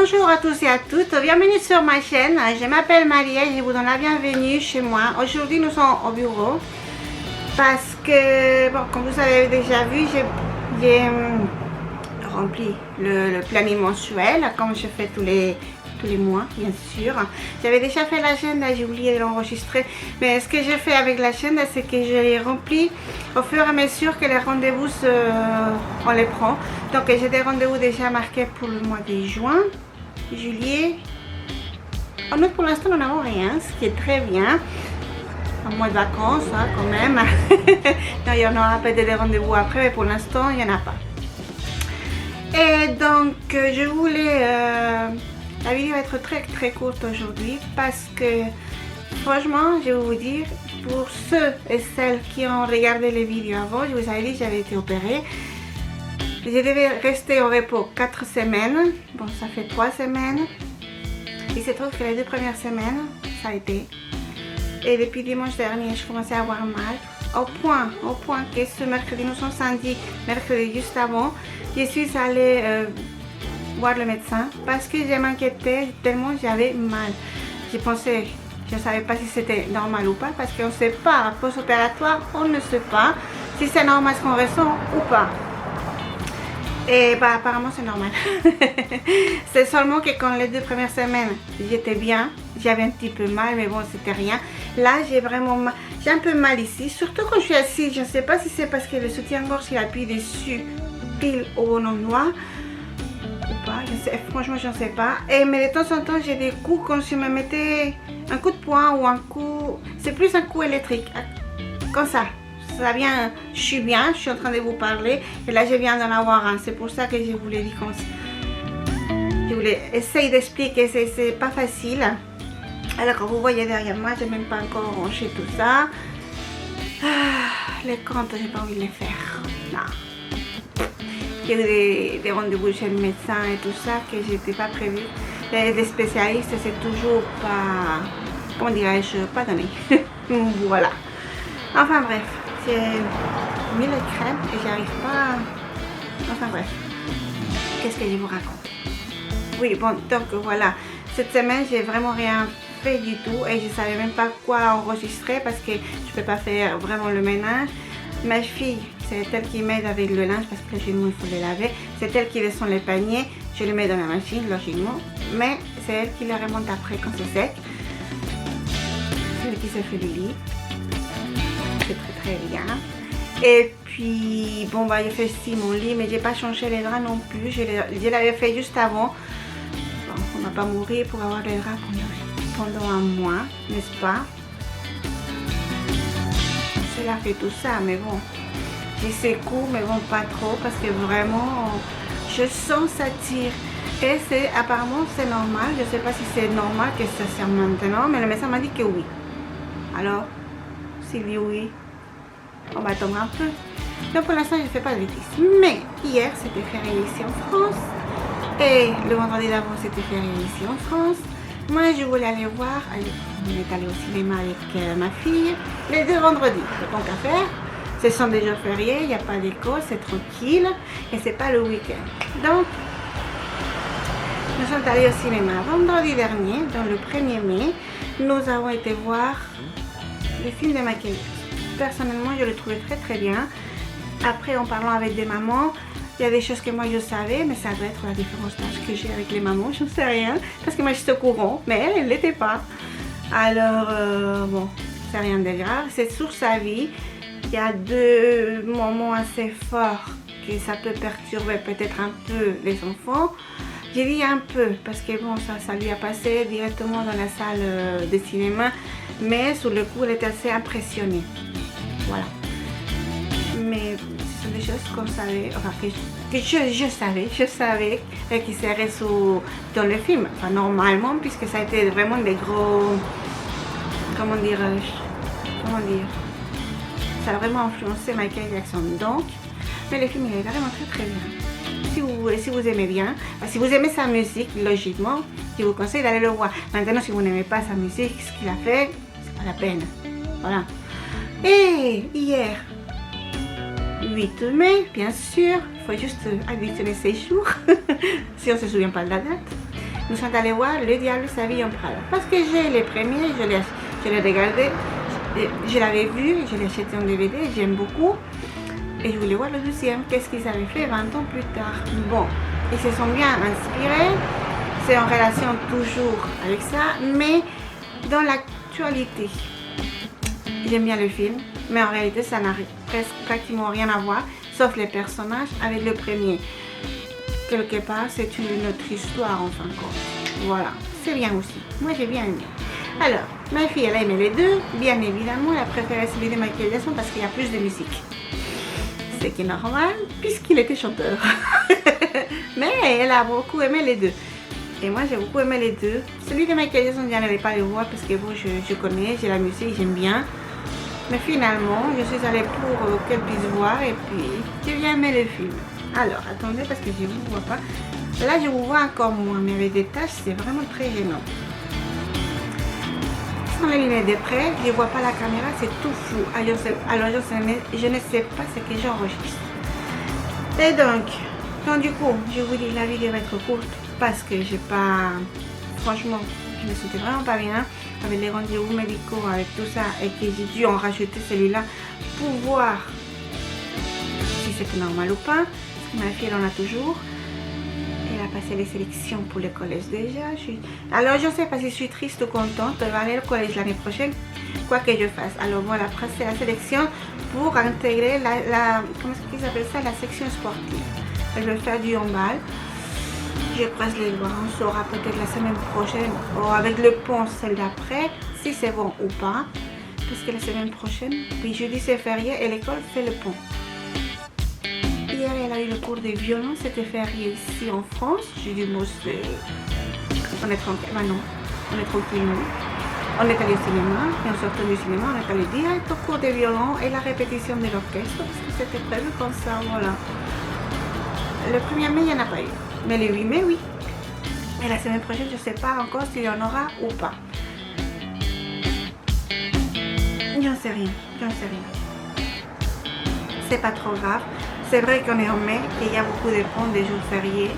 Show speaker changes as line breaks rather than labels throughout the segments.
Bonjour à tous et à toutes, bienvenue sur ma chaîne. Je m'appelle Maria et je vous donne la bienvenue chez moi. Aujourd'hui nous sommes au bureau parce que, bon, comme vous avez déjà vu, j'ai rempli le planning mensuel comme je fais tous les mois, bien sûr. J'avais déjà fait l'agenda, j'ai oublié de l'enregistrer, mais ce que j'ai fait avec l'agenda, c'est que je l'ai rempli au fur et à mesure que les rendez-vous on les prend. Donc j'ai des rendez-vous déjà marqués pour le mois de juin, juillet. En août, pour l'instant, nous n'avons rien, ce qui est très bien. Un mois de vacances, hein, quand même. Non, il y en aura peut-être des rendez-vous après, mais pour l'instant, il n'y en a pas. Et donc, je voulais... la vidéo va être très courte aujourd'hui parce que, franchement, je vais vous dire, pour ceux et celles qui ont regardé les vidéos avant, je vous avais dit que j'avais été opérée. Je devais rester au repos 4 semaines. Bon, ça fait 3 semaines. Il se trouve que les 2 premières semaines, ça a été. Et depuis dimanche dernier, je commençais à avoir mal. Au point que ce mercredi, nous sommes samedi, mercredi juste avant, je suis allée voir le médecin parce que je m'inquiétais tellement j'avais mal. Je pensais, je ne savais pas si c'était normal ou pas parce qu'on ne sait pas, post-opératoire, on ne sait pas si c'est normal ce qu'on ressent ou pas. Et bah apparemment c'est normal. C'est seulement que quand les 2 premières semaines j'étais bien, j'avais un petit peu mal, mais bon c'était rien. Là j'ai vraiment mal, j'ai un peu mal ici, surtout quand je suis assise. Je ne sais pas si c'est parce que le soutien-gorge il appuie dessus pile au bon endroit ou pas, franchement je ne sais pas. Mais de temps en temps j'ai des coups quand je me mettais un coup de poing ou un coup, c'est plus un coup électrique, comme ça. Ça vient, je suis bien, je suis en train de vous parler et là je viens d'en avoir un. C'est pour ça que je voulais dire comme ça. Je voulais essayer d'expliquer, c'est pas facile. Alors quand vous voyez derrière moi, j'ai même pas encore rangé tout ça. Les comptes, j'ai pas envie de les faire. Non. J'ai eu des rendez-vous chez le médecin et tout ça que j'étais pas prévu. Des spécialistes, c'est toujours pas, comment dirais-je, pas donné. Voilà. Enfin bref. J'ai mis le crème et j'arrive pas. Enfin bref, qu'est-ce que je vous raconte? Oui, bon, donc voilà, cette semaine j'ai vraiment rien fait du tout et je savais même pas quoi enregistrer parce que je peux pas faire vraiment le ménage. Ma fille, c'est elle qui m'aide avec le linge parce que chez nous il faut les laver. C'est elle qui descend les paniers, je les mets dans la machine logiquement, mais c'est elle qui les remonte après quand c'est sec. C'est elle qui se fait le lit. C'est très bien. Et puis bon bah j'ai fait ici mon lit, mais j'ai pas changé les draps non plus. Je l'avais fait juste avant. Bon, on va pas mourir pour avoir les draps pendant un mois, n'est-ce pas? Je l'ai fait tout ça, mais bon, j'ai secoue, mais bon pas trop parce que vraiment je sens ça tire. Et c'est apparemment c'est normal. Je sais pas si c'est normal que ça sert maintenant, mais le médecin m'a dit que oui. Alors s'il dit oui, on va attendre un peu. Donc pour l'instant je ne fais pas de bêtises. Mais hier c'était férié ici en France. Et le vendredi d'avant c'était férié ici en France. Moi je voulais aller voir. On est allé au cinéma avec ma fille. Les 2 vendredis, c'est tant qu'à faire. Ce sont des jours fériés, il n'y a pas d'école, c'est tranquille. Et c'est pas le week-end. Donc nous sommes allés au cinéma vendredi dernier, dans le 1er mai. Nous avons été voir le film de maquillage. Personnellement, je le trouvais très bien. Après, en parlant avec des mamans, il y a des choses que moi je savais, mais ça doit être la différence d'âge que j'ai avec les mamans, je ne sais rien. Parce que moi, j'étais au courant, mais elle ne l'était pas. Alors, bon, c'est rien de grave. C'est sur sa vie. Il y a 2 moments assez forts que ça peut perturber peut-être un peu les enfants. J'ai dit un peu, parce que bon, ça lui a passé directement dans la salle de cinéma. Mais sur le coup, elle était assez impressionnée. Voilà. Mais ce sont des choses qu'on savait, enfin que je savais qui seraient dans le film. Enfin normalement, puisque ça a été vraiment des gros, comment dire, ça a vraiment influencé Michael Jackson. Donc, mais le film il est vraiment très bien. Si vous aimez bien, si vous aimez sa musique, logiquement, je vous conseille d'aller le voir. Maintenant, si vous n'aimez pas sa musique, ce qu'il a fait, c'est pas la peine. Voilà. Et hier, 8 mai, bien sûr, il faut juste additionner ces jours, si on ne se souvient pas de la date. nous sommes allés voir Le Diable s'habille en Prada. Parce que j'ai les premiers, je l'ai regardé, je l'avais vu, je l'ai acheté en DVD, j'aime beaucoup. Et je voulais voir le deuxième, qu'est-ce qu'ils avaient fait 20 ans plus tard. Bon, ils se sont bien inspirés, c'est en relation toujours avec ça, mais dans l'actualité, j'aime bien le film, mais en réalité ça n'a presque pratiquement rien à voir, sauf les personnages avec le premier. Quelque part, c'est une autre histoire en fin de compte. Voilà, c'est bien aussi. Moi, j'ai bien aimé. Alors, ma fille, elle a aimé les deux. Bien évidemment, elle a préféré celui de Michael Jackson parce qu'il y a plus de musique. Ce qui est normal, puisqu'il était chanteur. Mais elle a beaucoup aimé les deux. Et moi, j'ai beaucoup aimé les deux. Celui de Michael Jackson, je n'allais pas le voir parce que bon, je connais, j'ai la musique, j'aime bien. Mais finalement, je suis allée pour qu'elle puisse voir et puis j'ai bien aimé le film. Alors, attendez parce que je ne vous vois pas. Là, je vous vois encore moins, mais avec des taches, c'est vraiment très gênant. Sans les lunettes de près, je ne vois pas la caméra, c'est tout flou. Alors, je ne sais pas ce que j'enregistre. Et donc du coup, je vous dis, la vidéo va être courte parce que j'ai pas... Franchement, je me sentais vraiment pas bien avec les rendez-vous médicaux, avec tout ça, et que j'ai dû en rajouter celui-là pour voir si c'était normal ou pas. Ma fille, elle en a toujours. Elle a passé les sélections pour le collège déjà. Alors, je ne sais pas si je suis triste ou contente. Elle va aller au collège l'année prochaine, quoi que je fasse. Alors, voilà, passer la sélection pour intégrer comment est-ce qu'ils appellent ça, la section sportive. Elle veut faire du handball. Je croise les doigts. On saura peut-être la semaine prochaine, ou avec le pont, celle d'après, si c'est bon ou pas. Parce que la semaine prochaine, puis jeudi c'est férié et l'école fait le pont. Hier, elle a eu le cours de violon, c'était férié ici en France. J'ai dit, bon, on est tranquille. Ben non, on est tranquille, nous. On est allé au cinéma, et en sortant du cinéma, on est allé direct au cours de violon et la répétition de l'orchestre, parce que c'était prévu comme ça, voilà. Le 1er mai, il n'y en a pas eu. Mais le 8 mai, oui. Et la semaine prochaine, je ne sais pas encore s'il y en aura ou pas. J'en sais rien, C'est pas trop grave. C'est vrai qu'on est en mai, qu'il y a beaucoup de ponts, des jours fériés.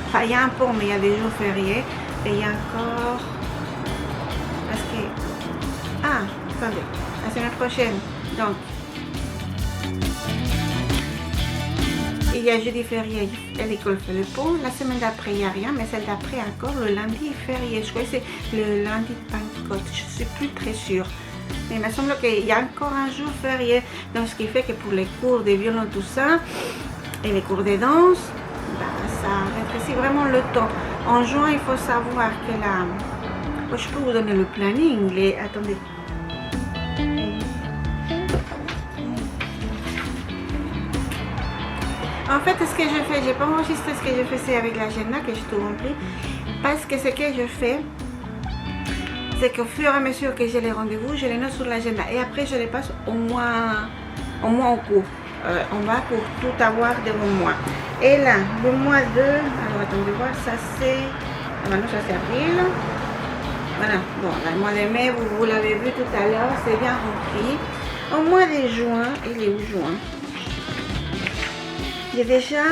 Enfin, il y a un pont, mais il y a des jours fériés. Et il y a encore... Parce que... Ah, attendez. La semaine prochaine, donc... Il y a jeudi férié et l'école fait le pont. La semaine d'après, il n'y a rien, mais celle d'après encore, le lundi est férié. Je crois que c'est le lundi de Pentecôte. Je ne suis plus très sûre. Mais il me semble qu'il y a encore un jour férié. Donc, ce qui fait que pour les cours de violon, tout ça, et les cours de danse, ben, ça rétrécit vraiment le temps. En juin, il faut savoir que là... Oh, je peux vous donner le planning. Attendez. En fait, ce que je fais, je n'ai pas enregistré ce que je faisais avec l'agenda, que j'ai tout rempli. Parce que ce que je fais, c'est qu'au fur et à mesure que j'ai les rendez-vous, je les note sur l'agenda. Et après, je les passe au moins en cours. On va pour tout avoir devant moi. Et là, le mois de... Alors, attendez voir, ça c'est... Ah ben non, ça c'est avril. Voilà, bon, là, le mois de mai, vous l'avez vu tout à l'heure, c'est bien rempli. Au mois de juin, il est où juin? J'ai déjà...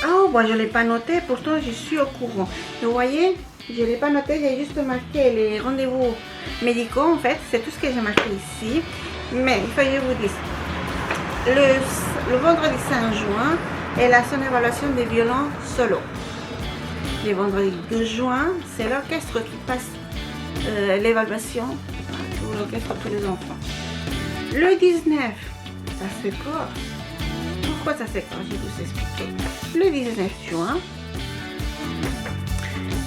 Oh, bon, je ne l'ai pas noté, pourtant je suis au courant. Vous voyez, je ne l'ai pas noté, j'ai juste marqué les rendez-vous médicaux, en fait. C'est tout ce que j'ai marqué ici. Mais il faut que je vous dise, le vendredi 5 juin, elle a son évaluation des violons solo. Le vendredi 2 juin, c'est l'orchestre qui passe l'évaluation pour l'orchestre pour les enfants. Le 19, ça s'écorche. Pourquoi ça s'écorche? Je vais vous expliquer. Le 19 juin,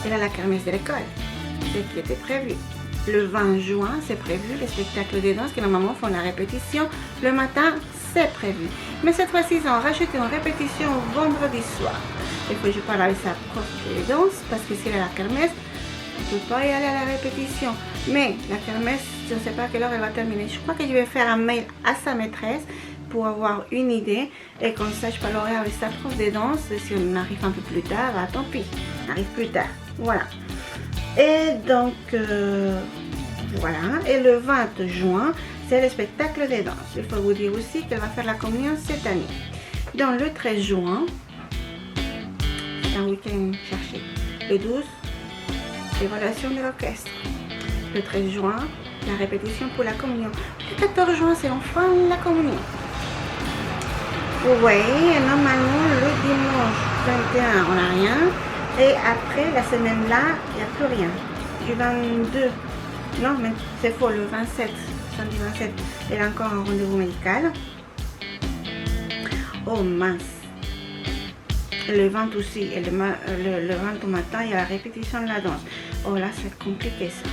elle a la kermesse de l'école, ce qui était prévu. Le 20 juin, c'est prévu le spectacle de danse que normalement font la répétition. Le matin, c'est prévu. Mais cette fois-ci, ils ont rajouté une répétition vendredi soir. Il faut que je parle avec sa prof de danse parce que si elle a la kermesse, on ne peut pas y aller à la répétition. Mais la kermesse, je ne sais pas à quelle heure elle va terminer. Je crois que je vais faire un mail à sa maîtresse pour avoir une idée et qu'on sache pas l'horaire avec sa prof de danse. Si on arrive un peu plus tard, bah, tant pis, on arrive plus tard. Voilà. Et donc, voilà. Et le 20 juin, c'est le spectacle de danse. Il faut vous dire aussi qu'elle va faire la communion cette année. Dans le 13 juin, c'est un week-end chercher. Le 12, l'évaluation de l'orchestre. Le 13 juin, la répétition pour la communion. Le 14 juin, c'est enfin la communion. Vous voyez, normalement, le dimanche 21, on n'a rien. Et après, la semaine là, il n'y a plus rien. Du 22, non, mais c'est faux, le 27, samedi 27, elle a encore un rendez-vous médical. Oh mince. Le 20 aussi, et le 20 au matin, il y a la répétition de la danse. Oh là, ça va être compliqué ça.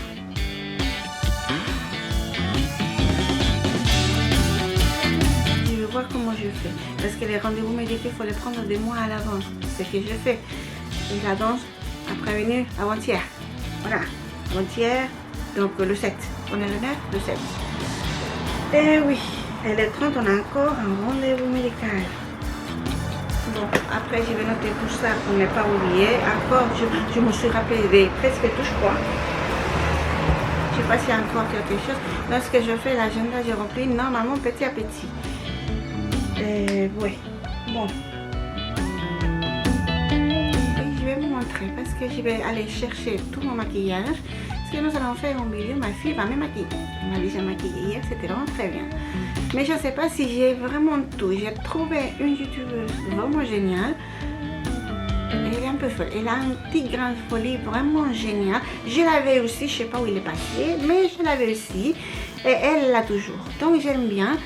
Je vais voir comment je fais. Parce que les rendez-vous médicaux, il faut les prendre des mois à l'avance. C'est ce que je fais. Et la danse a prévenu avant-hier. Voilà, avant-hier, donc le 7. On est le 9, le 7. Et oui, et le 30, on a encore un rendez-vous médical. Bon, après, je vais noter tout ça pour ne pas oublier. Encore, je me suis rappelé de presque tout, je crois. Je ne sais pas s'il y a encore quelque chose. Lorsque je fais l'agenda, je remplis normalement petit à petit. Oui, bon. Je vais vous montrer parce que je vais aller chercher tout mon maquillage. Ce que nous allons faire en milieu, ma fille va me maquiller. Elle m'a déjà maquillée hier, c'était vraiment très bien. Mais je ne sais pas si j'ai vraiment tout. J'ai trouvé une youtubeuse vraiment géniale. Elle est un peu folle. Elle a un petit grain de folie vraiment génial. Je l'avais aussi, je ne sais pas où il est passé, mais je l'avais aussi. Et elle l'a toujours. Donc j'aime bien.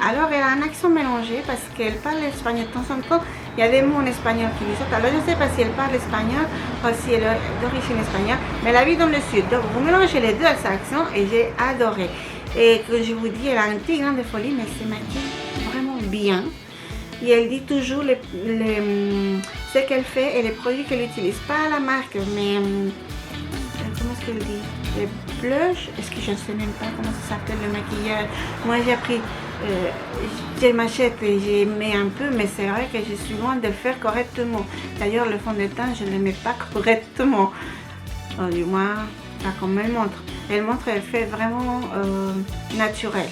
Alors elle a un accent mélangé parce qu'elle parle espagnol de temps en temps. Il y a des mots en espagnol qui lui sortent. Alors je ne sais pas si elle parle espagnol ou si elle est d'origine espagnole. Mais elle habite dans le sud. Donc vous mélangez les deux accents et j'ai adoré. Et que je vous dis, elle a un petit grain de folie, mais c'est maquillé vraiment bien. Et elle dit toujours ce qu'elle fait et les produits qu'elle utilise. Pas la marque, mais comment est-ce qu'elle dit? Les blushs, est-ce que je ne sais même pas comment ça s'appelle le maquillage. Moi j'ai appris, je m'achète et j'ai mis un peu, mais c'est vrai que je suis loin de le faire correctement. D'ailleurs le fond de teint, je ne le mets pas correctement. Du moins, pas comme elle montre. Elle montre, elle fait vraiment naturel.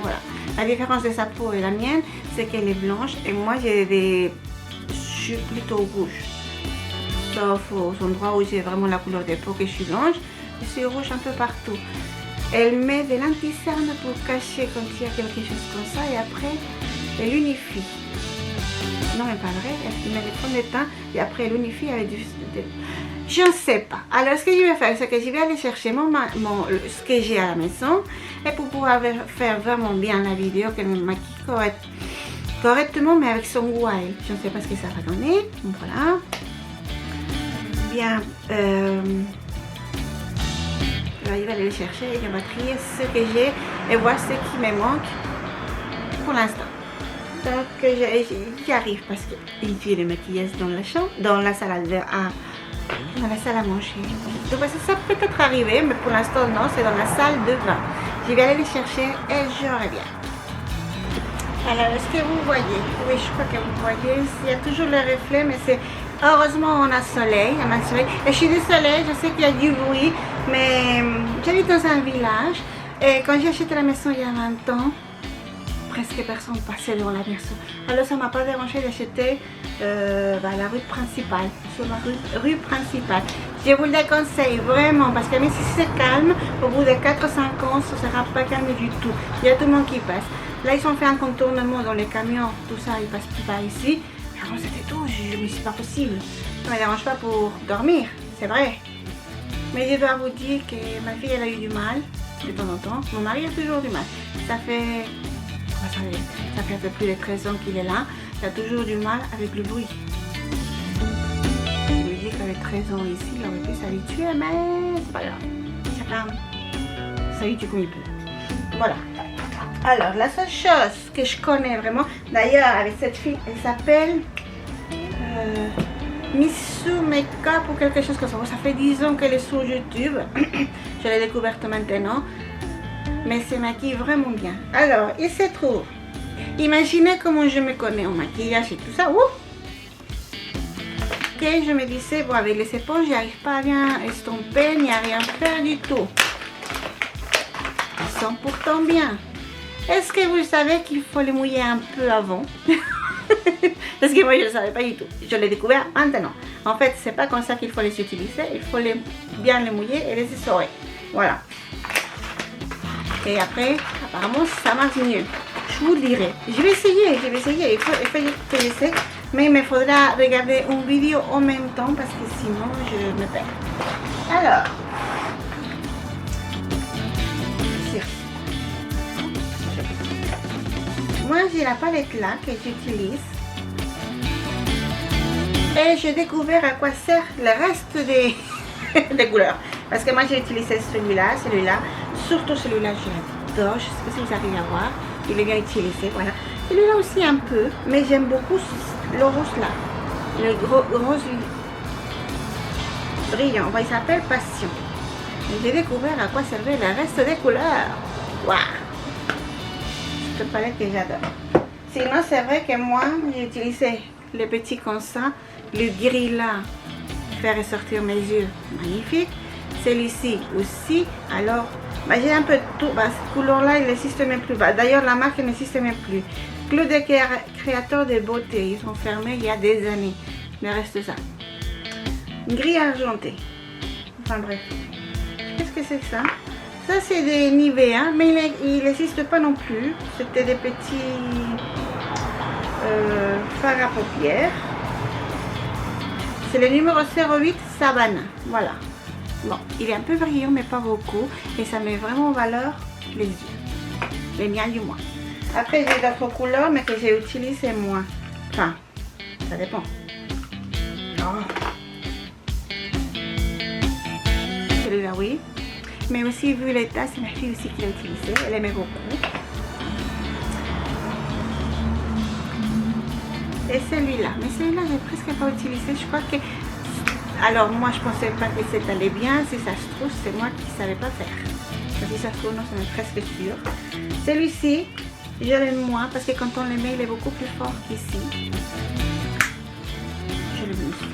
Voilà. La différence de sa peau et la mienne, c'est qu'elle est blanche et moi je suis plutôt rouge. Sauf aux endroits où j'ai vraiment la couleur des peaux que je suis blanche, je suis rouge un peu partout. Elle met des lentilles cernes pour cacher quand il y a quelque chose comme ça et après elle unifie. Non mais pas vrai, elle met les fonds de teint et après elle unifie avec du... Je ne sais pas. Alors ce que je vais faire, c'est que je vais aller chercher ce que j'ai à la maison et pour pouvoir faire vraiment bien la vidéo, qu'elle me maquille correctement mais avec son goût à elle. Je ne sais pas ce que ça va donner. Voilà. Bien. Je vais aller le chercher et je vais trier ce que j'ai et voir ce qui me manque pour l'instant. Donc j'y arrive parce qu'il fait le maquillage dans la chambre, dans la salle à manger. Donc ça peut peut-être arriver, mais pour l'instant non, c'est dans la salle de bain. Je vais aller les chercher et je reviens. Alors est-ce que vous voyez? Oui, je crois que vous voyez. Il y a toujours le reflet, mais c'est... Heureusement on a soleil, Et je suis désolée, je sais qu'il y a du bruit, mais j'habite dans un village et quand j'ai acheté la maison il y a 20 ans, presque personne passait devant la maison. Alors ça ne m'a pas dérangé d'acheter la rue principale, sur la rue principale. Je vous le déconseille vraiment parce que même si c'est calme, au bout de 4 ou 5 ans, ce ne sera pas calme du tout. Il y a tout le monde qui passe. Là ils ont fait un contournement dans les camions, tout ça, ils passent plus par ici. Avant c'était tout, je me suis pas possible. Ça ne me dérange pas pour dormir, c'est vrai. Mais je dois vous dire que ma fille elle a eu du mal de temps en temps. Mon mari a toujours du mal. Ça fait un peu plus de 13 ans qu'il est là. Il a toujours du mal avec le bruit. Je lui dis qu'avec 13 ans ici, il aurait pu s'habituer, mais c'est pas grave. Chacun s'habitue comme il peut. Voilà. Alors, la seule chose que je connais vraiment, d'ailleurs, avec cette fille, elle s'appelle Missou Makeup ou quelque chose comme ça. Ça fait 10 ans qu'elle est sur YouTube. Je l'ai découverte maintenant. Mais elle se maquille vraiment bien. Alors, il se trouve. Imaginez comment je me connais en maquillage et tout ça. Que je me disais, bon, avec les éponges, j'arrive pas à bien estomper, ni à rien faire du tout. Ils sont pourtant bien. Est-ce que vous savez qu'il faut les mouiller un peu avant? Parce que moi je ne savais pas du tout. Je l'ai découvert maintenant. En fait, c'est pas comme ça qu'il faut les utiliser. Il faut bien les mouiller et les essorer. Voilà. Et après, apparemment, ça marche mieux. Je vous le dirai. Je vais essayer. Il faut que j'essaie. Mais il me faudra regarder une vidéo en même temps parce que sinon, je me perds. Alors. Moi, j'ai la palette là que j'utilise. Et j'ai découvert à quoi sert le reste des couleurs. Parce que moi, j'ai utilisé celui-là. Surtout celui-là, je l'adore. Je ne sais pas si vous arrivez à voir. Il est bien utilisé, voilà. Celui-là aussi un peu, mais j'aime beaucoup le rose là. Le rose brillant. Il s'appelle Passion. J'ai découvert à quoi servait le reste des couleurs. Waouh! C'est une palette que j'adore. Sinon, c'est vrai que moi, j'ai utilisé les petits comme ça. Le gris là, faire ressortir mes yeux. Magnifique. Celui-ci aussi. Alors, j'ai un peu de tout. Cette couleur-là, il n'existe même plus. D'ailleurs, la marque n'existe même plus. Club des créateurs de beauté. Ils sont fermés il y a des années. Il reste ça. Gris argenté. Enfin bref. Qu'est-ce que c'est que ça? Ça, c'est des Nivea, mais il n'existe pas non plus. C'était des petits fards à paupières. C'est le numéro 08 Savannah. Voilà. Bon, il est un peu brillant, mais pas beaucoup. Et ça met vraiment en valeur les yeux. Les miens du moins. Après, j'ai d'autres couleurs, mais que j'ai utilisé moins. Enfin, ça dépend. Celui-là, oui. Mais aussi, vu l'état, c'est ma fille aussi qui l'a utilisé. Elle aimait beaucoup. Et celui-là. Mais celui-là, j'ai presque pas utilisé. Je crois que... Alors, moi, je pensais pas que ça allait bien. Si ça se trouve, c'est moi qui ne savais pas faire. Si ça se trouve, non, ça m'est presque sûr. Celui-ci, je l'aime moins parce que quand on le met, il est beaucoup plus fort qu'ici. Je le mets ici.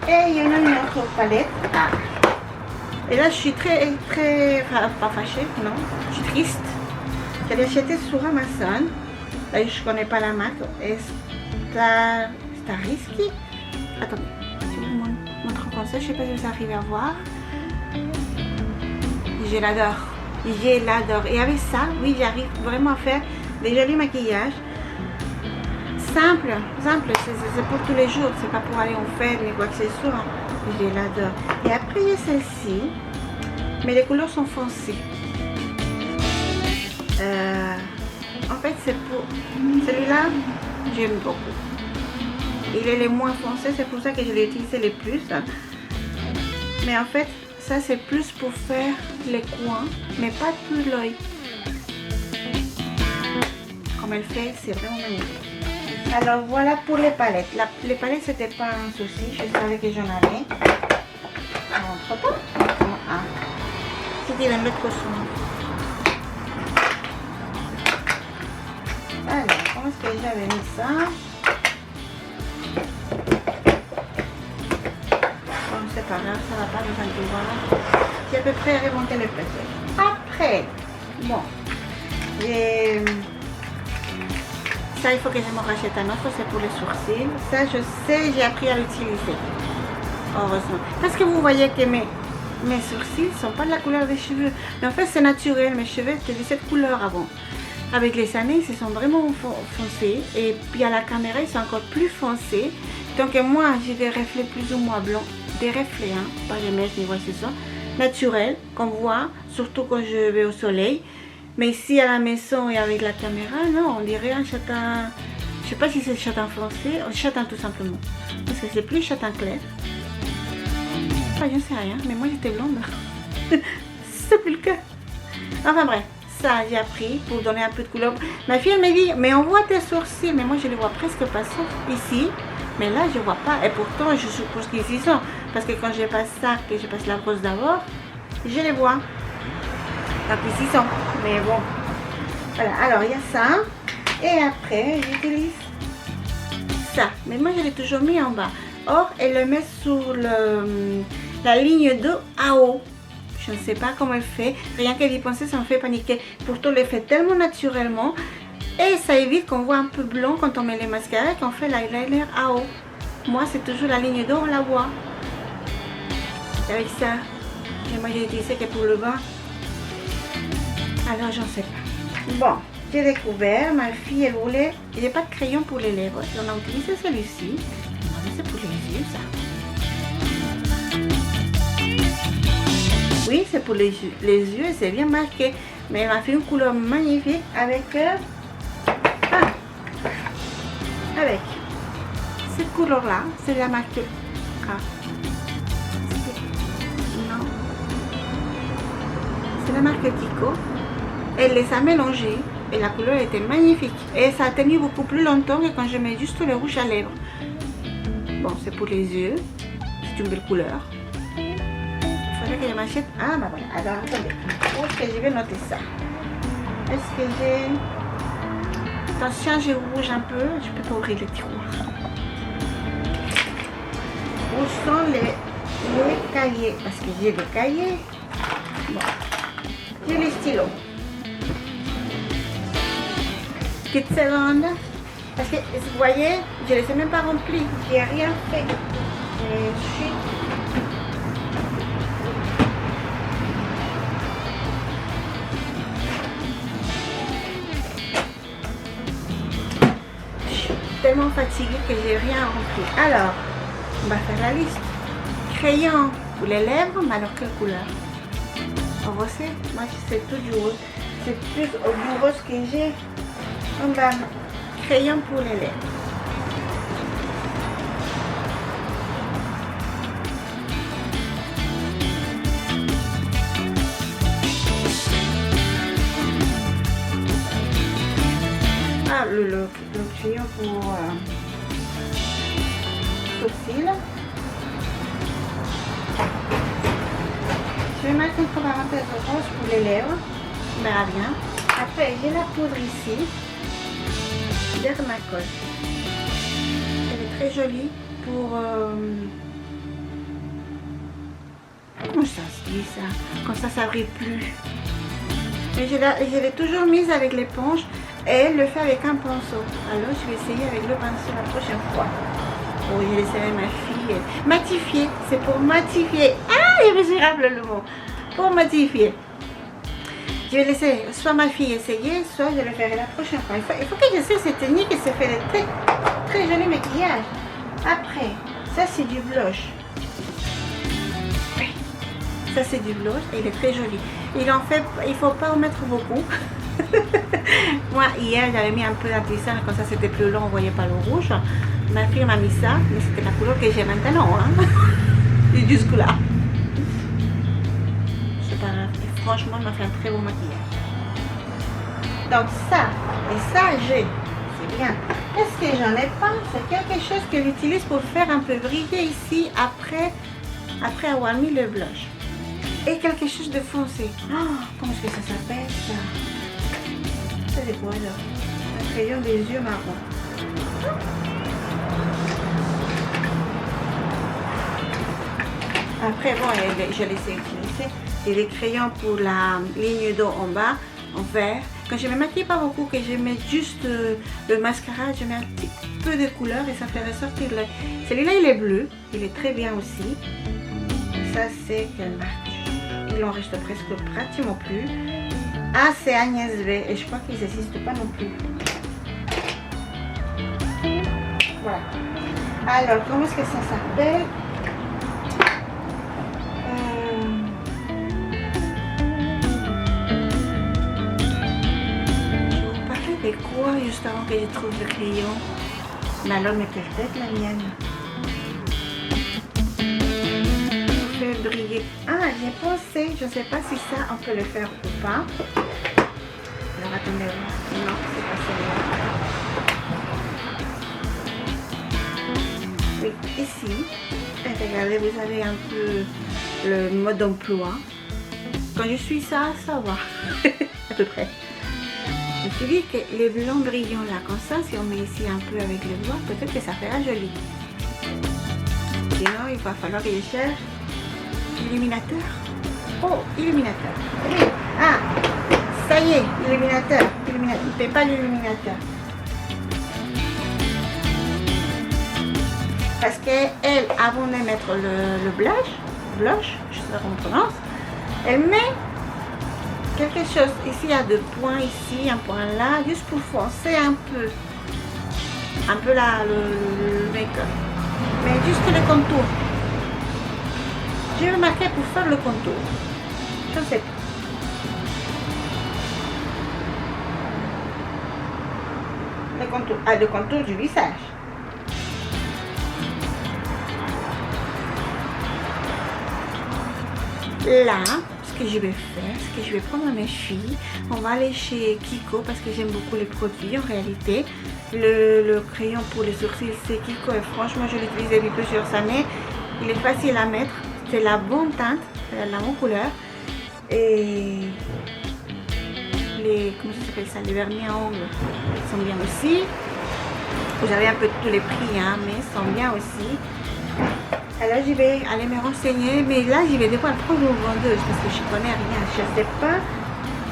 Et il y en a une autre palette. Ah. Et là, je suis très, enfin, pas fâchée, non. Je suis triste. Je l'ai acheté sur Amazon. Là, je connais pas la marque. Stariski. Attendez, je vous montre comme ça. Je sais pas si vous arrivez à voir. Je l'adore. Je l'adore. Et avec ça, oui, j'arrive vraiment à faire des jolis maquillages. Simple, c'est pour tous les jours. C'est pas pour aller en fête ni quoi que ce soit. Je l'adore. Et après, il y a celle-ci. Mais les couleurs sont foncées. En fait, c'est pour... Celui-là, j'aime beaucoup. Il est le moins foncé, c'est pour ça que je l'ai utilisé le plus. Mais en fait, ça c'est plus pour faire les coins, mais pas tout l'œil. Comme elle fait, c'est vraiment magnifique. Alors voilà pour les palettes. Les palettes, c'était pas un souci, je savais que j'en avais. C'était dans l'autre son. Alors, comment est-ce que j'avais mis ça? Bon, c'est pas grave, ça va pas dans un tiroir. J'ai à peu près remonté le paquet. Après, bon, j'ai... Ça, il faut que je me rachète un autre, c'est pour les sourcils. Ça, je sais, j'ai appris à l'utiliser. Heureusement. Parce que vous voyez que mes sourcils ne sont pas de la couleur des cheveux. Mais en fait, c'est naturel. Mes cheveux étaient de cette couleur avant. Avec les années, ils se sont vraiment foncés. Et puis à la caméra, ils sont encore plus foncés. Donc moi, j'ai des reflets plus ou moins blancs. Des reflets, hein, pas les mèches ni quoi que ce soit. Naturels, qu'on voit, surtout quand je vais au soleil. Mais ici à la maison et avec la caméra, non, on dirait un châtain. Je sais pas si c'est châtain foncé, un châtain tout simplement. Parce que c'est plus châtain clair. Enfin, je ne sais rien, mais moi j'étais blonde. C'est plus le cas. Enfin bref, ça j'ai appris pour donner un peu de couleur. Ma fille elle me dit, mais on voit tes sourcils, mais moi je les vois presque pas sauf ici. Mais là je vois pas. Et pourtant je suppose qu'ils y sont. Parce que quand je passe ça, que je passe la brosse d'abord, je les vois. Donc ici ils sont. Mais bon. Voilà, alors il y a ça. Et après j'utilise ça. Mais moi je l'ai toujours mis en bas. Or elle le met sur la ligne de à haut. Je ne sais pas comment elle fait. Rien que d'y penser, ça me fait paniquer. Pourtant, elle le fait tellement naturellement. Et ça évite qu'on voit un peu blanc quand on met les mascaras et qu'on fait l'eyeliner à haut. Moi, c'est toujours la ligne d'eau, on la voit. Avec ça, et moi j'ai utilisé que pour le bas. Alors, j'en sais pas. Bon, j'ai découvert, ma fille, elle voulait... Il n'y a pas de crayon pour les lèvres. On a utilisé celui-ci. C'est pour les yeux, ça. Oui, c'est pour les yeux, c'est bien marqué. Mais elle m'a fait une couleur magnifique avec... avec cette couleur-là. C'est la marque... Ah. Non. C'est la marque Kiko. Elle les a mélangés. Et la couleur était magnifique. Et ça a tenu beaucoup plus longtemps que quand je mets juste le rouge à lèvres. Bon, c'est pour les yeux. C'est une belle couleur. Il faudrait que je m'achète. Ah, bah voilà. Alors, attendez. Où est-ce que je vais noter ça? Est-ce que j'ai... Attention, je rouge un peu. Je peux pas ouvrir le tiroir. Où sont les cahiers? Parce que j'ai des cahiers. Bon. J'ai les stylos. Petite seconde. Parce que, vous voyez, je ne les ai même pas remplis. J'ai rien fait. Je suis... tellement fatiguée que j'ai rien rempli. Alors, on va faire la liste. Crayon pour les lèvres, mais alors quelle couleur? On va voir, moi c'est toujours, c'est plus au bout rose que j'ai. On va crayon pour les lèvres. Ah, le crayon pour sourcils. Je vais mettre une parenthèse rose pour les lèvres. On verra bien. Après, j'ai la poudre ici. Dermacol. Elle est très jolie pour... Comment ça se dit ça? Comme ça brille plus. Mais je l'ai toujours mise avec l'éponge et elle le fait avec un pinceau. Alors je vais essayer avec le pinceau la prochaine fois. Oui, je laisserai ma fille. Matifier, c'est pour matifier. Ah, je me suis rappelé le mot. Pour matifier. Je vais laisser soit ma fille essayer, soit je le ferai la prochaine fois. Il faut que j'essaie cette technique et ça fait de très, très joli maquillage. Après, ça c'est du blush. Ça c'est du blush et il est très joli. Il ne faut pas en mettre beaucoup. Moi hier j'avais mis un peu d'artisan, comme ça c'était plus long, on ne voyait pas le rouge. Ma fille m'a mis ça, mais c'était la couleur que j'ai maintenant. Hein. Et jusque là. C'est pas grave. Et franchement, elle m'a fait un très beau maquillage. Donc ça, et ça j'ai. C'est bien. Est-ce que j'en ai pas? C'est quelque chose que j'utilise pour faire un peu briller ici après avoir mis le blush. Et quelque chose de foncé. Oh, comment est-ce que ça s'appelle ça? C'est quoi là? Un crayon des yeux marron. Après, bon, je les ai utilisés. Et les crayons pour la ligne d'eau en bas, en vert. Quand je ne me maquille pas beaucoup, que je mets juste le mascara, je mets un petit peu de couleur et ça fait ressortir l'œil. Celui-là, il est bleu. Il est très bien aussi. Ça, c'est quelle marque? Il en reste presque pratiquement plus. Ah, c'est Agnès V. Et je crois qu'ils n'existent pas non plus. Voilà. Alors, comment est-ce que ça s'appelle? Je vous parlais de quoi juste avant que je trouve le crayon? Mais alors, mais quelle tête la mienne? Faire briller. Ah, j'ai pensé, je ne sais pas si ça on peut le faire ou pas. Alors attendez, non, c'est pas celui-là. Oui, ici, et regardez, vous avez un peu le mode d'emploi. Quand je suis ça va, à peu près. Je me suis dit que les blancs brillants là, comme ça, si on met ici un peu avec le doigt, peut-être que ça fera joli. Sinon, il va falloir que je cherche illuminateur. Oh, illuminateur. Ah, Ça y est, l'illuminateur. Il ne fait pas l'illuminateur. Parce qu'elle, avant de mettre le blush, je sais pas comment on prononce, elle met quelque chose. Ici, il y a 2 points, ici, un point là, juste pour foncer un peu là, le make-up. Mais juste le contour. J'ai remarqué pour faire le contour. Je sais pas. Le contour du visage. Là, ce que je vais faire, c'est que je vais prendre mes filles. On va aller chez Kiko parce que j'aime beaucoup les produits en réalité. Le crayon pour les sourcils, c'est Kiko et franchement, je l'utilise depuis plusieurs années. Il est facile à mettre. C'est la bonne teinte, la bonne couleur. Et les, comment ça s'appelle ça, les vernis à ongles sont bien aussi. Vous avez un peu tous les prix, hein, mais ils sont bien aussi. Alors je vais aller me renseigner, mais là je vais devoir prendre une vendeuse parce que je connais rien. Je ne sais pas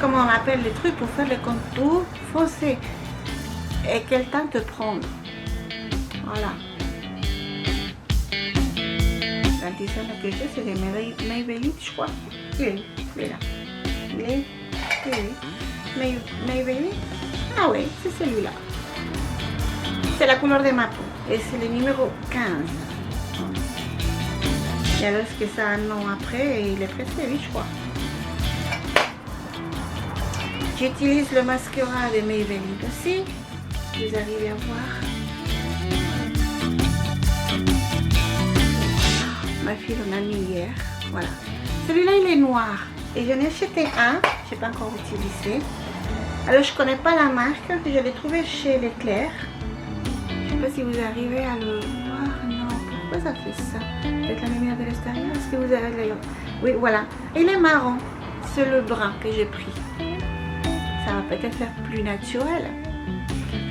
comment on appelle les trucs pour faire le contour foncé. Et quel temps te prendre. Voilà. L'antisane que j'ai, c'est des Maybelline, je crois. Il est là. Il est Maybelline. Ah oui, c'est celui-là. C'est la couleur de ma peau. Et c'est le numéro 15. Et alors, est-ce que ça a un nom après? Et il est presque 8, je crois. J'utilise le mascara de Maybelline aussi. Vous arrivez à voir. Ma fille en a mis hier. Voilà. Celui-là, il est noir. Et j'en ai acheté un. Je n'ai pas encore utilisé. Alors, je ne connais pas la marque. Je l'ai trouvé chez Leclerc. Je ne sais pas si vous arrivez à le voir. Non. Pourquoi ça fait ça? Peut-être la lumière de l'extérieur. Est-ce que vous avez le... Oui, voilà. Il est marron. C'est le brun que j'ai pris. Ça va peut-être faire plus naturel.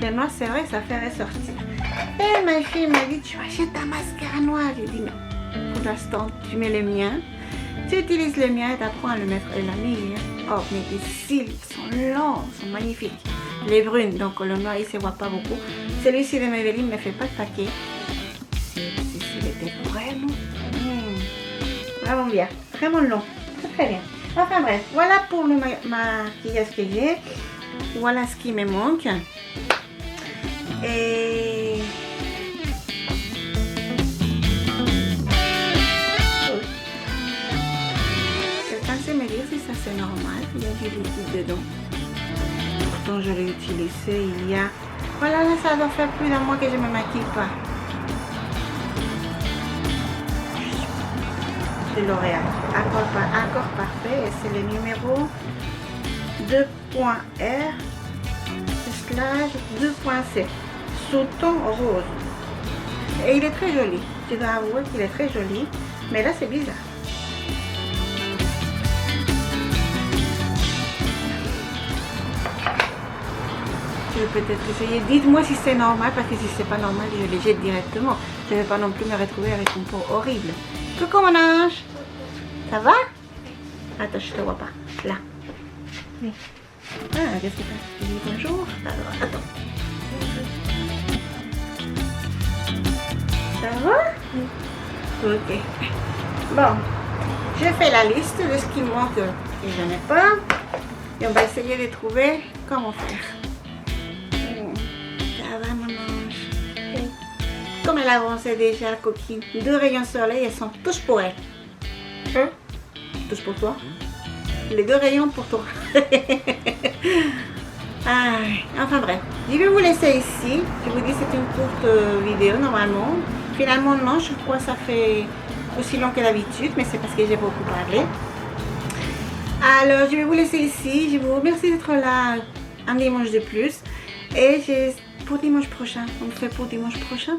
Le noir, c'est vrai, ça fait ressortir. Et ma fille m'a dit, tu achètes un mascara noir. J'ai dit non. Pour l'instant, tu mets le mien. Tu utilises le mien et tu apprends à le mettre. Elle l'a mis hier. Oh, mais les cils sont longs, sont magnifiques. Les brunes, donc le noir, il ne se voit pas beaucoup. Celui-ci de Maybelline ne fait pas de paquet. Il était vraiment, vraiment bien. Vraiment long. C'est très bien. Enfin bref, voilà pour le maquillage que j'ai. Voilà ce qui me manque. Et... quelqu'un sait me dire si ça c'est normal. Il y a du liquide dedans. Pourtant je l'ai utilisé il y a... Voilà, là ça doit faire plus d'un mois que je ne me maquille pas. De L'Oréal. Accord parfait. Et c'est le numéro 2.R / 2.C. Sous ton rose. Et il est très joli. Je dois avouer qu'il est très joli. Mais là c'est bizarre. Je vais peut-être essayer. Dites-moi si c'est normal, parce que si c'est pas normal, je les jette directement. Je ne vais pas non plus me retrouver avec une peau horrible. Coucou mon ange. Ça va? Attends, je te vois pas. Là. Oui. Ah, qu'est-ce que tu dis bonjour? Alors, attends. Ça va? Ok. Bon. J'ai fait la liste de ce qui me manque et je n'ai pas. Et on va essayer de trouver comment faire. Ça va mon ange? Comme elle avançait déjà, la coquine. 2 rayons soleil, elles sont tous pour elle. Hein? Tous pour toi. Les 2 rayons pour toi. Ah, enfin bref, je vais vous laisser ici. Je vous dis c'est une courte vidéo normalement. Finalement non, je crois que ça fait aussi long que d'habitude, mais c'est parce que j'ai beaucoup parlé. Alors je vais vous laisser ici. Je vous remercie d'être là un dimanche de plus. Et pour dimanche prochain, on fait pour dimanche prochain.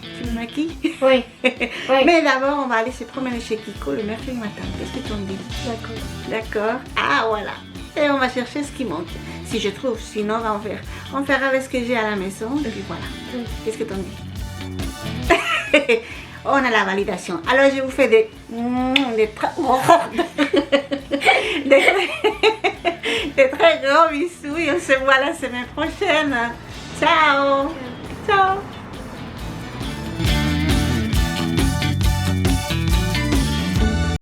Tu me maquilles?
Oui. Oui.
Mais d'abord, on va aller se promener chez Kiko le mercredi matin. Qu'est-ce que tu me dis?
D'accord.
D'accord. Ah, voilà. Et on va chercher ce qui manque. Si je trouve, sinon on fera avec ce que j'ai à la maison. Et puis voilà.
Oui.
Qu'est-ce que tu me dis? On a la validation. Alors, je vous fais des Des très gros bisous et on se voit la semaine prochaine. Ciao. Ciao.